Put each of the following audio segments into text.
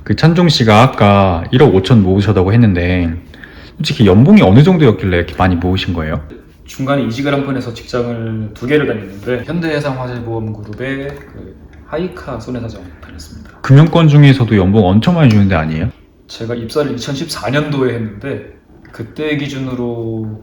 그 찬종 씨가 아까 1억 5천 모으셨다고 했는데 솔직히 연봉이 어느 정도였길래 이렇게 많이 모으신 거예요? 중간에 이직을 한 번 해서 직장을 2개를 다녔는데 현대해상화재보험그룹의 하이카 손해사정 다녔습니다. 금융권 중에서도 연봉 엄청 많이 주는데 아니에요? 제가 입사를 2014년도에 했는데 그때 기준으로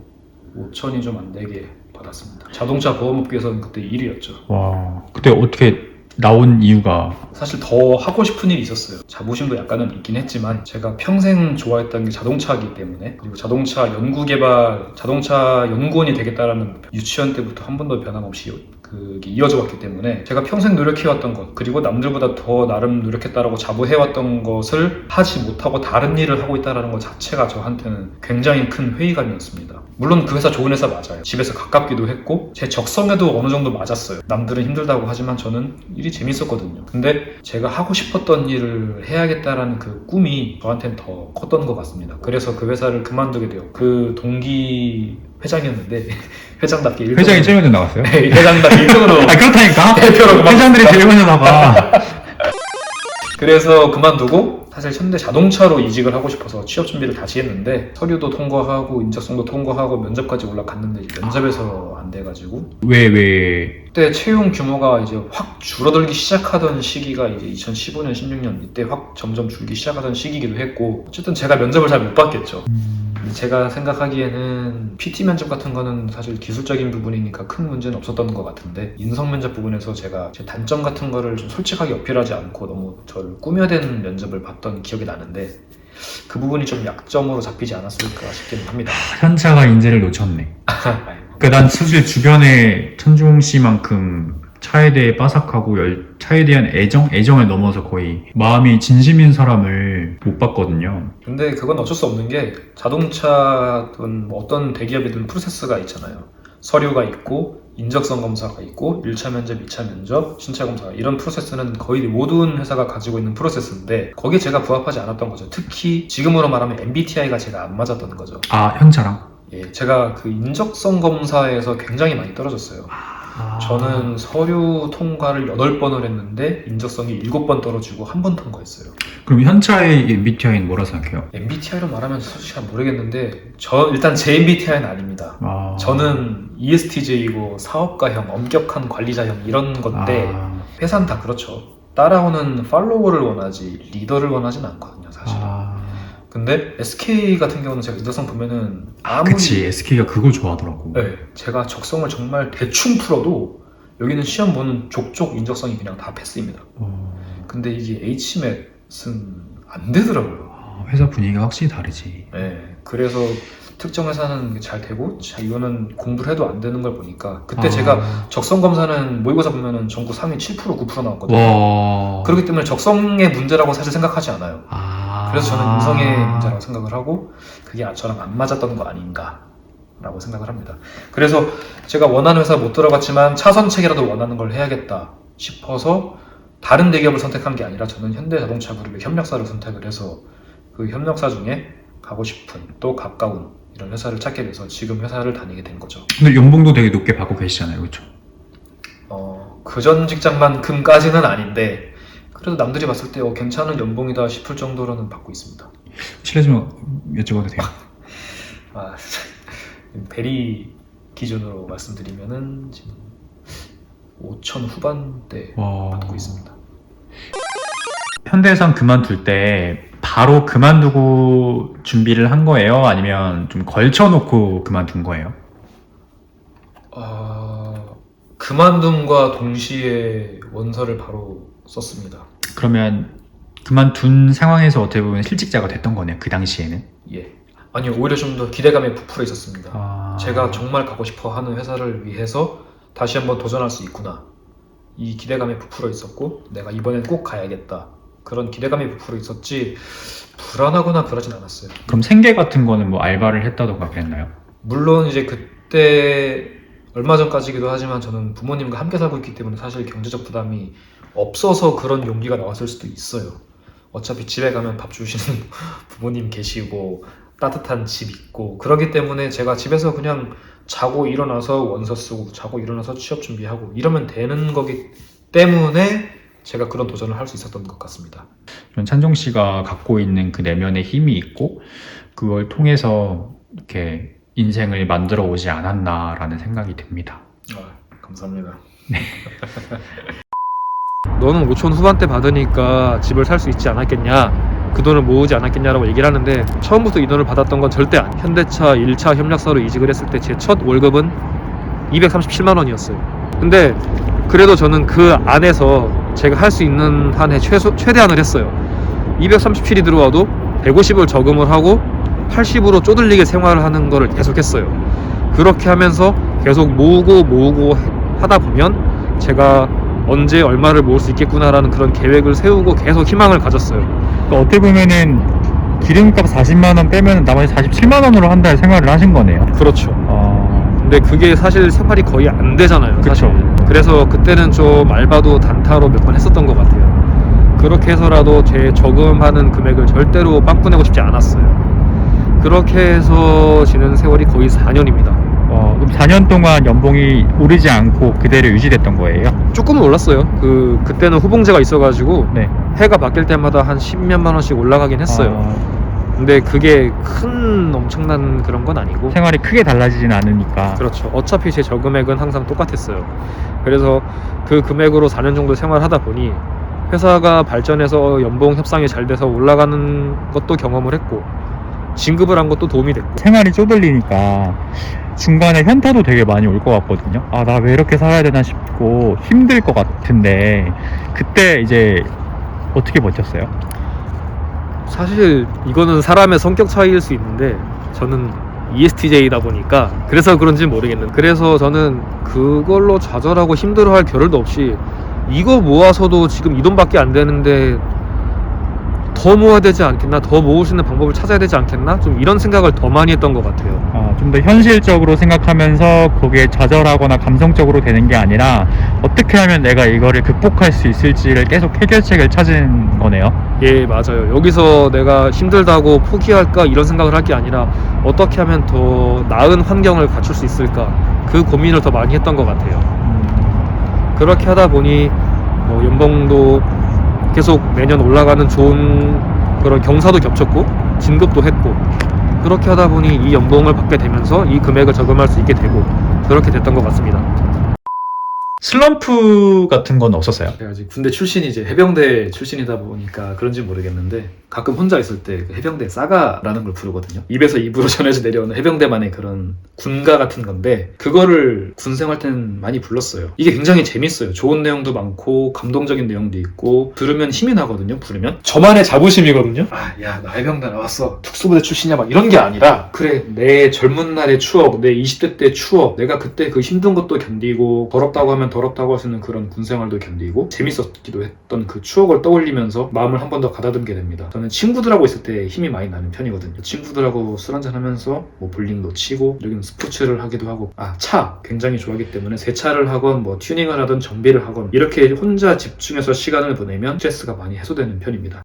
5천이 좀 안 되게 받았습니다. 자동차 보험업계에서는 그때 1위였죠. 와, 그때 어떻게 나온 이유가? 사실 더 하고 싶은 일이 있었어요. 자부심도 약간은 있긴 했지만 제가 평생 좋아했던 게 자동차이기 때문에, 그리고 자동차 연구개발, 자동차 연구원이 되겠다라는 유치원 때부터 한 번도 변함없이 그게 이어져 왔기 때문에 제가 평생 노력해왔던 것, 그리고 남들보다 더 나름 노력했다라고 자부해왔던 것을 하지 못하고 다른 일을 하고 있다는 것 자체가 저한테는 굉장히 큰 회의감이었습니다. 물론 그 회사 좋은 회사 맞아요. 집에서 가깝기도 했고 제 적성에도 어느 정도 맞았어요. 남들은 힘들다고 하지만 저는 일이 재밌었거든요. 근데 제가 하고 싶었던 일을 해야겠다라는 그 꿈이 저한테는 더 컸던 것 같습니다. 그래서 그 회사를 그만두게 돼요. 그 동기 회장이었는데 회장답게 1등으로 회장이 제일 먼저 나갔어요? 네, 회장답게 1등으로 아 그렇다니까? 대표로 회장들이 제일 먼저 나가. 그래서 그만두고 사실 현대 자동차로 이직을 하고 싶어서 취업 준비를 다시 했는데 서류도 통과하고 인적성도 통과하고 면접까지 올라갔는데 이제 면접에서 안 돼가지고 왜? 그때 채용 규모가 이제 확 줄어들기 시작하던 시기가 이제 2015년, 16년 이때 확 점점 줄기 시작하던 시기이기도 했고 어쨌든 제가 면접을 잘 못 받겠죠. 제가 생각하기에는 PT 면접 같은 거는 사실 기술적인 부분이니까 큰 문제는 없었던 것 같은데 인성 면접 부분에서 제가 제 단점 같은 거를 좀 솔직하게 어필하지 않고 너무 저를 꾸며댄 면접을 봤던 기억이 나는데 그 부분이 좀 약점으로 잡히지 않았을까 싶기는 합니다. 현차가 인재를 놓쳤네. 그러니까 난 사실 주변에 천중 씨만큼 차에 대해 빠삭하고 차에 대한 애정을 넘어서 거의 마음이 진심인 사람을 못 봤거든요. 근데 그건 어쩔 수 없는 게 자동차든 뭐 어떤 대기업이든 프로세스가 있잖아요. 서류가 있고 인적성 검사가 있고 1차 면접, 2차 면접, 신차 검사 이런 프로세스는 거의 모든 회사가 가지고 있는 프로세스인데 거기에 제가 부합하지 않았던 거죠. 특히 지금으로 말하면 MBTI가 제가 안 맞았던 거죠. 아, 현차랑? 예, 제가 그 인적성 검사에서 굉장히 많이 떨어졌어요. 저는 서류 통과를 8번을 했는데 인적성이 7번 떨어지고 1번 통과했어요. 그럼 현차의 MBTI는 뭐라 생각해요? MBTI로 말하면 솔직히 잘 모르겠는데 일단 제 MBTI는 아닙니다. 아... 저는 ESTJ이고 사업가형, 엄격한 관리자형 이런 건데 회사는 다 그렇죠. 따라오는 팔로워를 원하지 리더를 원하진 않거든요, 사실. 근데 SK 같은 경우는 제가 인적성 보면은 아무리 그치, SK가 그걸 좋아하더라고. 네, 제가 적성을 정말 대충 풀어도 여기는 시험 보는 족족 인적성이 그냥 다 패스입니다. 근데 이게 HMAT은 안 되더라고요. 회사 분위기가 확실히 다르지. 네, 그래서 특정 회사는 잘 되고 이거는 공부를 해도 안 되는 걸 보니까 그때 제가 적성 검사는 모의고사 보면은 전국 상위 7% 9% 나왔거든요. 와... 그렇기 때문에 적성의 문제라고 사실 생각하지 않아요. 그래서 저는 인성의 문제라고 생각을 하고 그게 저랑 안 맞았던 거 아닌가 라고 생각을 합니다. 그래서 제가 원하는 회사 못 들어갔지만 차선책이라도 원하는 걸 해야겠다 싶어서 다른 대기업을 선택한 게 아니라 저는 현대자동차그룹의 협력사를 선택을 해서 그 협력사 중에 가고 싶은 또 가까운 이런 회사를 찾게 돼서 지금 회사를 다니게 된 거죠. 근데 연봉도 되게 높게 받고 계시잖아요, 그렇죠? 그전 직장만큼까지는 아닌데 그래도 남들이 봤을 때 괜찮은 연봉이다 싶을 정도로는 받고 있습니다. 실례지만 여쭤봐도 돼요? 대리 기준으로 말씀드리면은 지금 5천 후반대 받고 있습니다. 현대해상 그만둘 때 바로 그만두고 준비를 한 거예요? 아니면 좀 걸쳐놓고 그만둔 거예요? 그만둠과 동시에 원서를 바로 썼습니다. 그러면 그만둔 상황에서 어떻게 보면 실직자가 됐던 거네요, 그 당시에는? 예. 아니요, 오히려 좀 더 기대감에 부풀어 있었습니다. 제가 정말 가고 싶어 하는 회사를 위해서 다시 한번 도전할 수 있구나. 이 기대감에 부풀어 있었고 내가 이번엔 꼭 가야겠다. 그런 기대감에 부풀어 있었지 불안하거나 그러진 않았어요. 그럼 생계 같은 거는 뭐 알바를 했다던가 그랬나요? 물론 이제 그때 얼마 전까지기도 하지만 저는 부모님과 함께 살고 있기 때문에 사실 경제적 부담이 없어서 그런 용기가 나왔을 수도 있어요. 어차피 집에 가면 밥 주시는 부모님 계시고 따뜻한 집 있고 그러기 때문에 제가 집에서 그냥 자고 일어나서 원서 쓰고 자고 일어나서 취업 준비하고 이러면 되는 거기 때문에 제가 그런 도전을 할 수 있었던 것 같습니다. 전 찬종 씨가 갖고 있는 그 내면의 힘이 있고 그걸 통해서 이렇게 인생을 만들어 오지 않았나라는 생각이 듭니다. 감사합니다. 너는 5천 후반대 받으니까 집을 살 수 있지 않았겠냐, 그 돈을 모으지 않았겠냐라고 얘기를 하는데, 처음부터 이 돈을 받았던 건 절대 아니에요. 현대차 1차 협력사로 이직을 했을 때 제 첫 월급은 237만 원이었어요. 근데 그래도 저는 그 안에서 제가 할 수 있는 한에 최대한을 했어요. 237이 들어와도 150을 저금을 하고 80으로 쪼들리게 생활을 하는 거를 계속 했어요. 그렇게 하면서 계속 모으고 하다 보면 제가 언제 얼마를 모을 수 있겠구나라는 그런 계획을 세우고 계속 희망을 가졌어요. 그러니까 어떻게 보면은 기름값 40만 원 빼면 나머지 47만 원으로 한 달 생활을 하신 거네요. 그렇죠. 근데 그게 사실 생활이 거의 안 되잖아요, 사실. 그쵸. 그래서 그때는 좀 알바도 단타로 몇 번 했었던 것 같아요. 그렇게 해서라도 제 저금하는 금액을 절대로 빵꾸내고 싶지 않았어요. 그렇게 해서 지낸 세월이 거의 4년입니다. 그럼 4년 동안 연봉이 오르지 않고 그대로 유지됐던 거예요? 조금은 올랐어요. 그때는 후봉제가 있어가지고 네. 해가 바뀔 때마다 한 10몇만 원씩 올라가긴 했어요. 근데 그게 큰 엄청난 그런 건 아니고, 생활이 크게 달라지진 않으니까. 그렇죠. 어차피 제 저금액은 항상 똑같았어요. 그래서 그 금액으로 4년 정도 생활하다 보니 회사가 발전해서 연봉 협상이 잘 돼서 올라가는 것도 경험을 했고, 진급을 한 것도 도움이 됐고. 생활이 쪼들리니까 중간에 현타도 되게 많이 올 것 같거든요. 아, 나 왜 이렇게 살아야 되나 싶고 힘들 것 같은데 그때 이제 어떻게 버텼어요? 사실 이거는 사람의 성격 차이일 수 있는데, 저는 ESTJ다 보니까 그래서 그런지 모르겠는데, 그래서 저는 그걸로 좌절하고 힘들어할 겨를도 없이 이거 모아서도 지금 이 돈밖에 안 되는데 더 모아야 되지 않겠나, 더 모을 수 있는 방법을 찾아야 되지 않겠나, 좀 이런 생각을 더 많이 했던 것 같아요. 좀 더 현실적으로 생각하면서 거기에 좌절하거나 감성적으로 되는 게 아니라 어떻게 하면 내가 이거를 극복할 수 있을지를 계속 해결책을 찾은 거네요. 예, 맞아요. 여기서 내가 힘들다고 포기할까 이런 생각을 할 게 아니라 어떻게 하면 더 나은 환경을 갖출 수 있을까, 그 고민을 더 많이 했던 것 같아요. 그렇게 하다 보니 연봉도 계속 매년 올라가는 좋은 그런 경사도 겹쳤고 진급도 했고, 그렇게 하다 보니 이 연봉을 받게 되면서 이 금액을 저금할 수 있게 되고, 그렇게 됐던 것 같습니다. 슬럼프 같은 건 없었어요? 제가 아직 군대 출신이 이제 해병대 출신이다 보니까 그런지 모르겠는데, 가끔 혼자 있을 때 그 해병대 싸가라는 걸 부르거든요. 입에서 입으로 전해져 내려오는 해병대만의 그런 군가 같은 건데, 그거를 군 생활 때는 많이 불렀어요. 이게 굉장히 재밌어요. 좋은 내용도 많고 감동적인 내용도 있고, 들으면 힘이 나거든요. 부르면 저만의 자부심이거든요. 야, 나 해병대 나왔어, 특수부대 출신이야, 막 이런 게 아니라, 그래, 내 젊은 날의 추억, 내 20대 때 추억, 내가 그때 그 힘든 것도 견디고 더럽다고 하면 더럽다고 할 수 있는 그런 군 생활도 견디고 재밌었기도 했던 그 추억을 떠올리면서 마음을 한 번 더 가다듬게 됩니다. 저는 친구들하고 있을 때 힘이 많이 나는 편이거든요. 친구들하고 술 한잔 하면서 볼링도 치고, 여기는 스포츠를 하기도 하고, 차 굉장히 좋아하기 때문에 세차를 하건 튜닝을 하든 정비를 하건 이렇게 혼자 집중해서 시간을 보내면 스트레스가 많이 해소되는 편입니다.